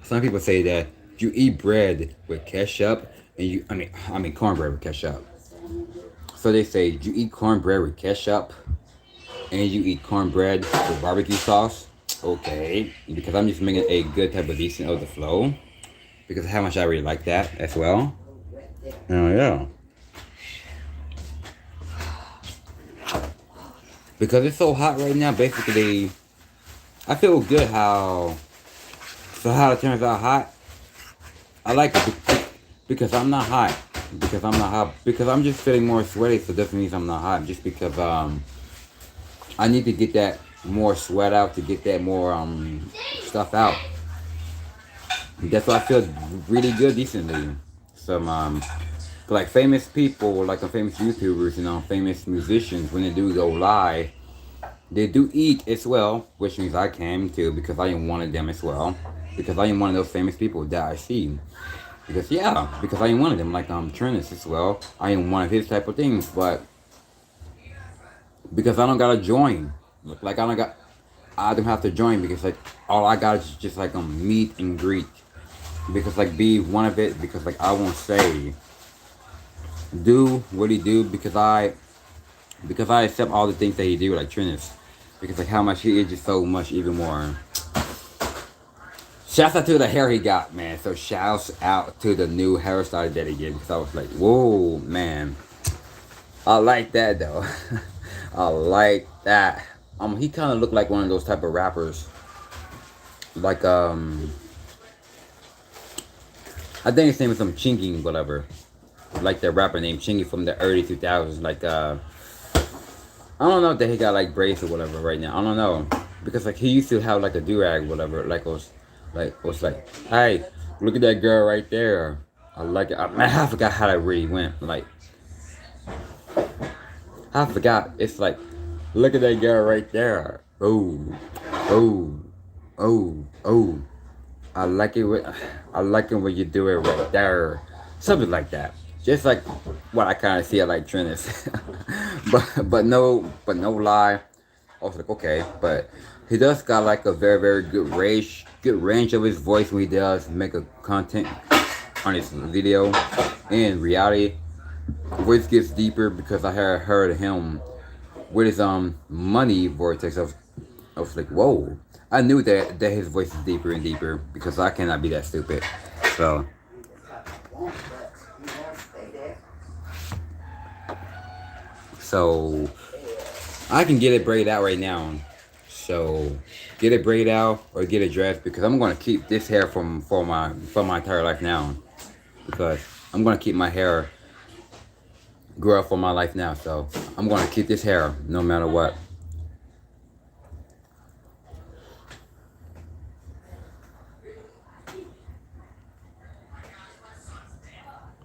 some people say that you eat bread with ketchup, and I mean cornbread with ketchup. So they say you eat cornbread with ketchup, and you eat cornbread with barbecue sauce. Okay, because I'm just making a good type of decent of the flow, because of how much I really like that as well. Oh yeah. Because it's so hot right now, basically, I feel good how it turns out hot. I like it because I'm not hot. Because I'm just feeling more sweaty, so that means I'm not hot. Just because I need to get that more sweat out to get that more stuff out. That's why I feel really good decently. Some like famous people, like famous YouTubers and famous musicians, when they do go live, they do eat as well, which means I can too, because I am one of them as well. Because I am one of those famous people that I see. Because because I am one of them, like Trinus as well. I am one of his type of things, but because I don't gotta join, like I don't have to join because like all I got is just like meet and greet. Because like be one of it, because like I won't say do what he do because I accept all the things that he do, like Trinus. Because like how much he is just so much even more. Shouts out to the hair he got, man. So shouts out to the new hairstyle that he gave because I was like, whoa, man. I like that though. I like that. He kind of looked like one of those type of rappers. Like I think his name is some Chingy, whatever. Like the rapper named Chingy from the early 2000s. Like I don't know if that he got like braids or whatever right now. I don't know because like he used to have like a do rag, whatever. Like was like, hey, look at that girl right there. I like it. I forgot how that really went. Like I forgot. It's like, look at that girl right there. Oh, oh, oh, oh. I like it. I like it when you do it right there. Something like that. Just like what I kind of see. I like Trinus, but no lie. I was like, okay, but he does got like a very good range of his voice when he does make a content on his video. In reality, voice gets deeper because I had heard him with his money vortex. I was like, whoa. I knew that his voice is deeper and deeper because I cannot be that stupid. So so I can get it braided out right now. So get it braided out or get it dressed because I'm gonna keep this hair for my entire life now. Because I'm gonna keep my hair grow up for my life now. So I'm gonna keep this hair no matter what.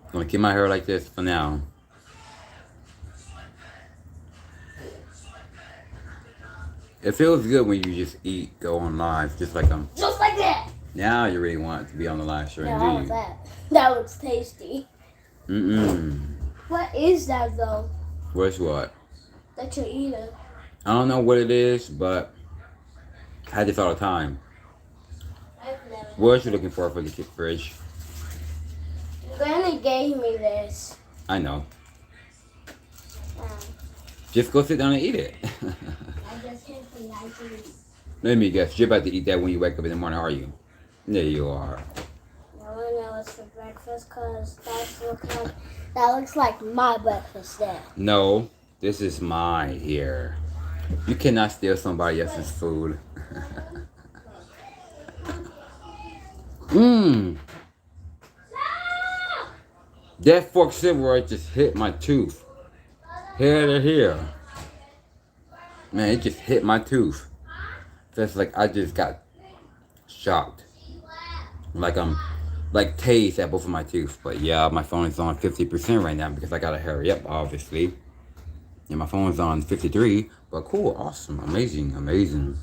I'm gonna keep my hair like this for now. It feels good when you just eat, go on live, just like Just like that. Now you really want to be on the live stream, Yeah, do how you? was that? That looks tasty. Mm-mm. What is that though? What's what? That you're eating? I don't know what it is, but I had this all the time. I've never. What are you looking for the fridge? Granny gave me this. I know. Um, Just go sit down and eat it. I just can't think I do. Let me guess. You're about to eat that when you wake up in the morning, are you? There you are. No one knows for breakfast because that looks like my breakfast there. No, this is mine here. You cannot steal somebody else's food. Mmm. That fork silverware just hit my tooth. Here to here. Man, it just hit my tooth. That's like I just got shocked. Like like tased at both of my teeth. But yeah, my phone is on 50% right now because I gotta hurry up, obviously. And my phone's on 53. But cool, awesome, amazing, amazing.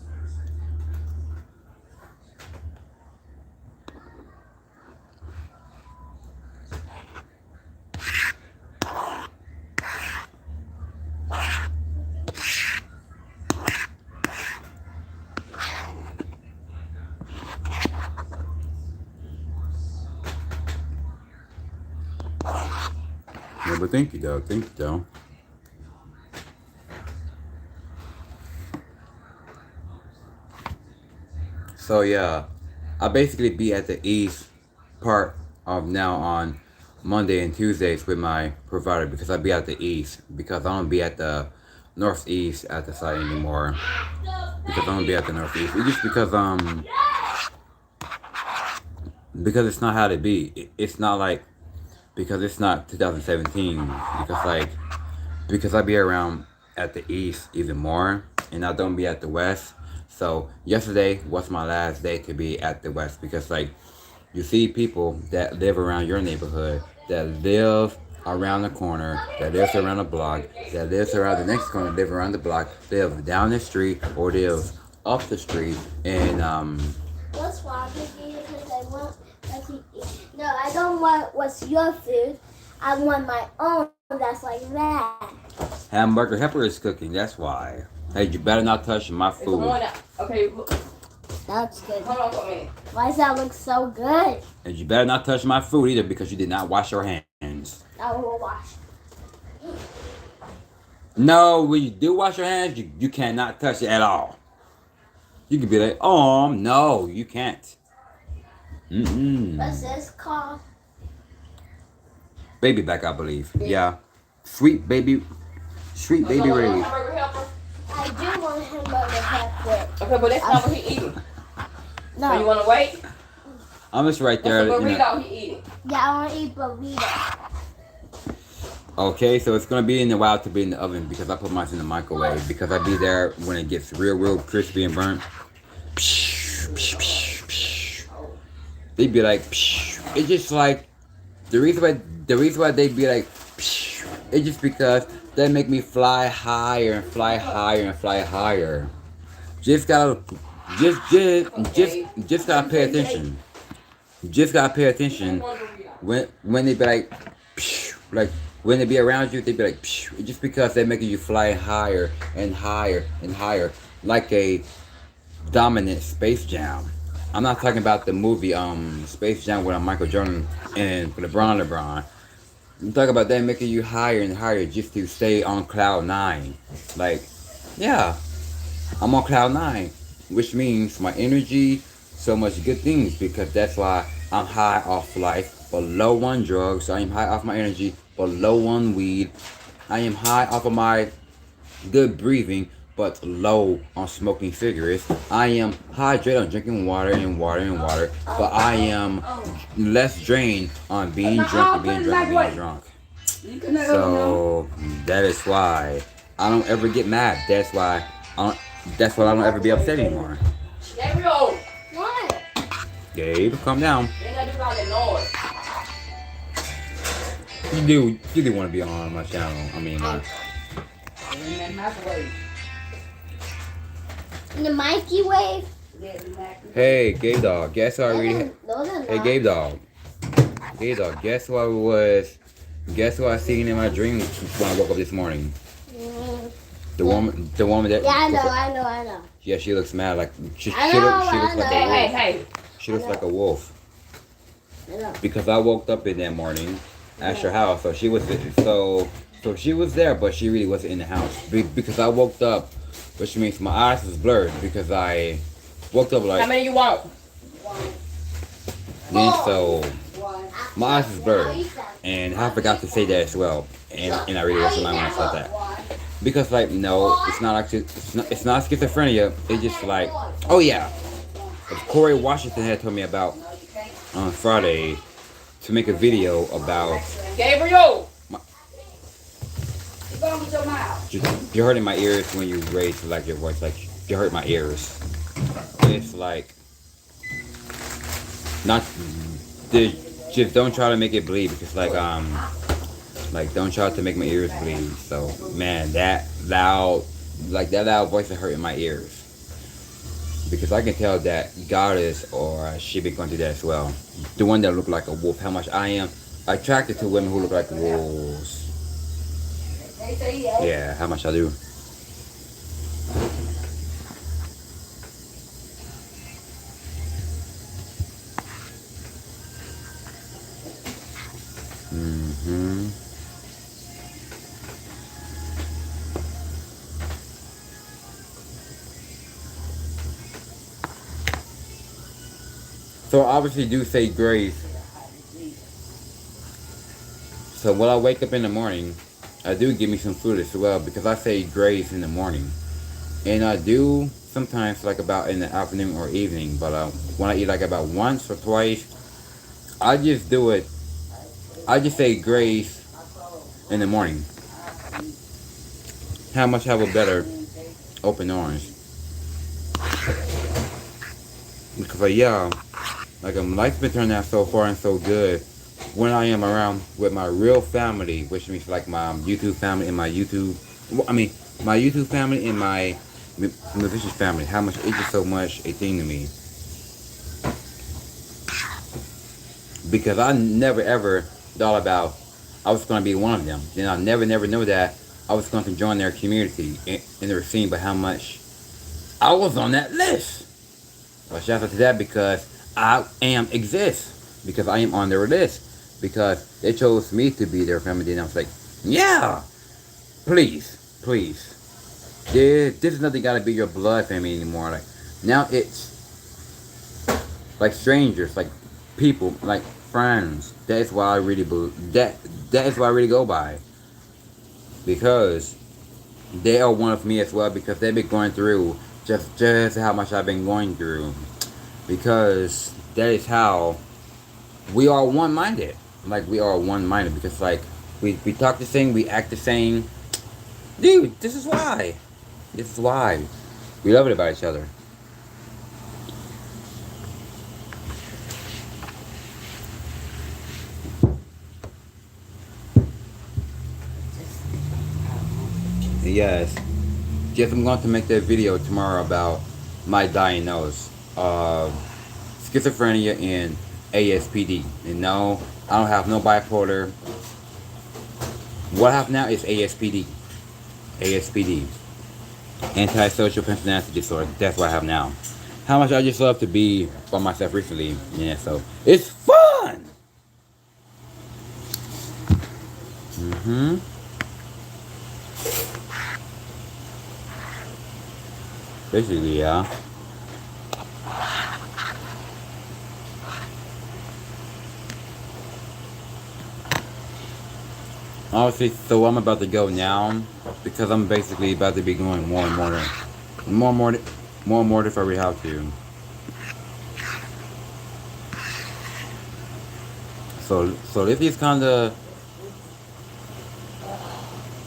Yeah, but thank you though, thank you though. So yeah, I basically be at the east part of now on Monday and Tuesdays with my provider because I be at the east because I don't be at the northeast at the site anymore because I don't be at the northeast. It's just because it's not how to be. It's not like because it's not 2017 because I be around at the east even more and I don't be at the west. So yesterday was my last day to be at the west because like you see people that live around your neighborhood, that live around the corner, that lives around the block, that lives around the next corner, live around the block, live down the street or live up the street and What's wrong with you? Because I want. No, I don't want what's your food. I want my own that's like that. Hamburger Helper is cooking, that's why. Hey, you better not touch my food. Okay, That's good. hold on for a minute. Why does that look so good? And you better not touch my food either because you did not wash your hands. I will wash. No, when you do wash your hands, you cannot touch it at all. You can be like, oh, no, you can't. What's this called? Baby back, I believe. Yeah. Sweet baby raid. I do want hamburger helper. Okay, but that's not what he eating. No. So you want to wait? I'm just right there. That's a burrito he eating. Yeah, I want to eat burrito. Okay, so it's gonna be in the while to be in the oven because I put mine in the microwave because I be there when it gets real crispy and burnt. They be like, it's just like the reason why they be like, it's just because they make me fly higher and fly higher and fly higher. Just gotta pay attention. Just gotta pay attention when they be like when they be around you, they be like just because they're making you fly higher and higher and higher like a dominant Space Jam. I'm not talking about the movie Space Jam with Michael Jordan and LeBron. I'm talking about them making you higher and higher just to stay on cloud 9. Like, yeah, I'm on cloud 9, which means my energy, so much good things because that's why I'm high off life, below 1 drugs. I am high off my energy, below 1 weed. I am high off of my good breathing, but low on smoking cigarettes. I am hydrated on drinking water and water and water, but I am less drained on being drunk and being drunk. So that is why I don't ever get mad. That's why I don't ever be upset anymore. Gabriel! What? Gabe, calm down. They gotta do all that noise. You do want to be on my channel. I mean, In that microwave. In the microwave? hey, Gabe dog. Guess what I already. Those are Hey, not. Gabe dog. Gabe dog. Guess what I seen in my dream when I woke up this morning. The woman that. Yeah, I know. Yeah, she looks mad. Like she I looks know. like a wolf. Hey. She looks like a wolf. I know. Because I woke up in that morning at her house, so she was there, but she really wasn't in the house because I woke up, which means my eyes was blurred because I woke up like. How many you want? Then so my eyes was blurred, and I forgot to say that as well, and I really wasn't lying when I said that because like no, it's not actually it's not schizophrenia. It's just like oh yeah, Corey Washington had told me about on Friday to make a video about. Gabriel! You hurting my ears when you raise like your voice, like you hurt my ears. It's like not just don't try to make it bleed because like don't try to make my ears bleed. So man, that loud voice is hurting my ears because I can tell that goddess or she been going through that as well. The one that look like a wolf. How much I am attracted to women who look like wolves. Yeah, how much I do. So I obviously do say grace. So when I wake up in the morning, I do give me some food as well because I say grace in the morning. And I do sometimes like about in the afternoon or evening, but when I eat like about once or twice, I just do it. I just say grace in the morning. How much have a better open orange? Because like yeah, like life's been turning out so far and so good. When I am around with my real family, which means like my YouTube family and my YouTube family and my musician family, how much it's just so much a thing to me. Because I never ever thought about I was going to be one of them. And I never know that I was going to join their community in their scene, but how much I was on that list. Well, shout out to that because I exist. Because I am on their list. Because they chose me to be their family. And I was like, yeah, please. Please. This is nothing gotta be your blood family anymore. Like now it's like strangers, like people, like friends. That's why I really believe that is what I really go by. Because they are one of me as well because they've been going through just how much I've been going through. Because that is how we are one minded. Like we are one minded because like we talk the same, we act the same. Dude, this is why. This is why. We love it about each other. Yes. Yes, I'm going to make that video tomorrow about my diagnosis of schizophrenia and ASPD. And no, I don't have no bipolar. What I have now is ASPD. ASPD. Antisocial personality disorder. That's what I have now. How much I just love to be by myself recently. Yeah, so it's fun! Mm-hmm. Basically, yeah. Honestly, so I'm about to go now because I'm basically about to be going more and more, more and more if I really have to. So this is kind of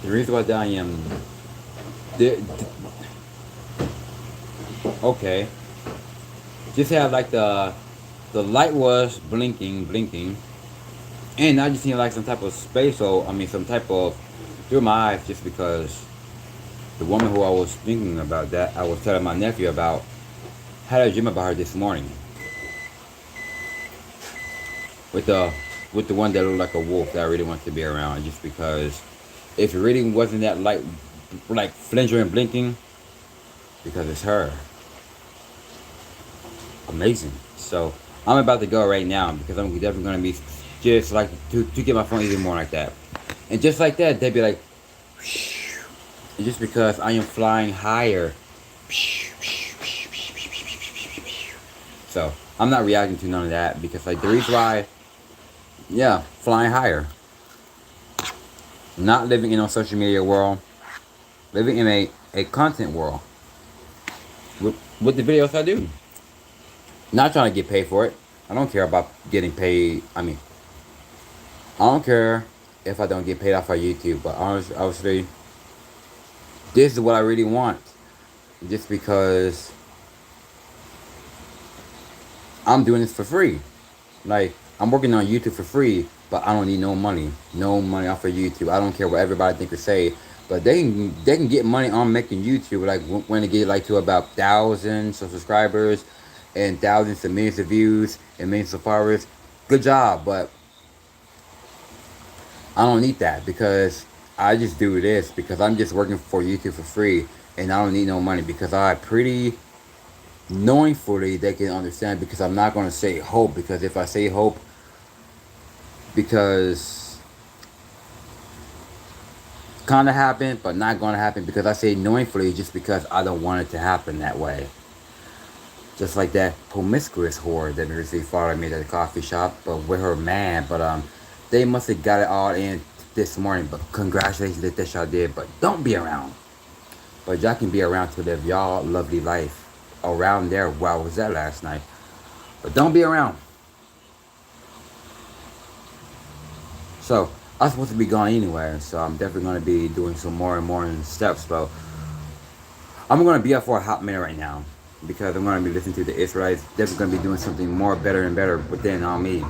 the reason why I am. Okay, just have like the light was blinking, and I just need like some type of spatial. I mean, some type of through my eyes, just because the woman who I was thinking about that I was telling my nephew about had a dream about her this morning with the one that looked like a wolf that I really wanted to be around, just because if it really wasn't that light like flinger and blinking, because it's her. Amazing. So I'm about to go right now because I'm definitely gonna be just like to get my phone even more like that, and just like that they'd be like, and just because I am flying higher, so I'm not reacting to none of that because like the reason why, yeah, flying higher, not living in a social media world, living in a content world with the videos I do. Not trying to get paid for it. I don't care about getting paid. I mean, I don't care if I don't get paid off of YouTube. But honestly, this is what I really want. Just because I'm doing this for free. Like, I'm working on YouTube for free, but I don't need no money. No money off of YouTube. I don't care what everybody think or say. But they can get money on making YouTube. Like, when they get like to about thousands of subscribers and thousands and millions of views and millions of followers, good job. But I don't need that because I just do this because I'm just working for YouTube for free and I don't need no money because I pretty knowingly they can understand because I'm not going to say hope because if I say hope because kind of happen but not going to happen because I say knowingly just because I don't want it to happen that way. Just like that promiscuous whore that recently followed me at the coffee shop, but with her man. But they must have got it all in this morning. But congratulations that y'all did. But don't be around. But y'all can be around to live y'all lovely life around there. Wow, was that last night? But don't be around. So I'm supposed to be gone anyway. So I'm definitely gonna be doing some more and more steps. So I'm gonna be up for a hot minute right now. Because I'm going to be listening to the Israelites. Definitely going to be doing something more better and better within on me.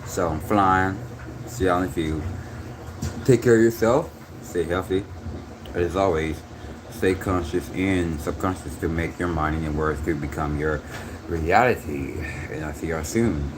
So I'm flying. See y'all in the field. Take care of yourself. Stay healthy. As always, stay conscious and subconscious to make your mind and your words to become your reality. And I'll see y'all soon.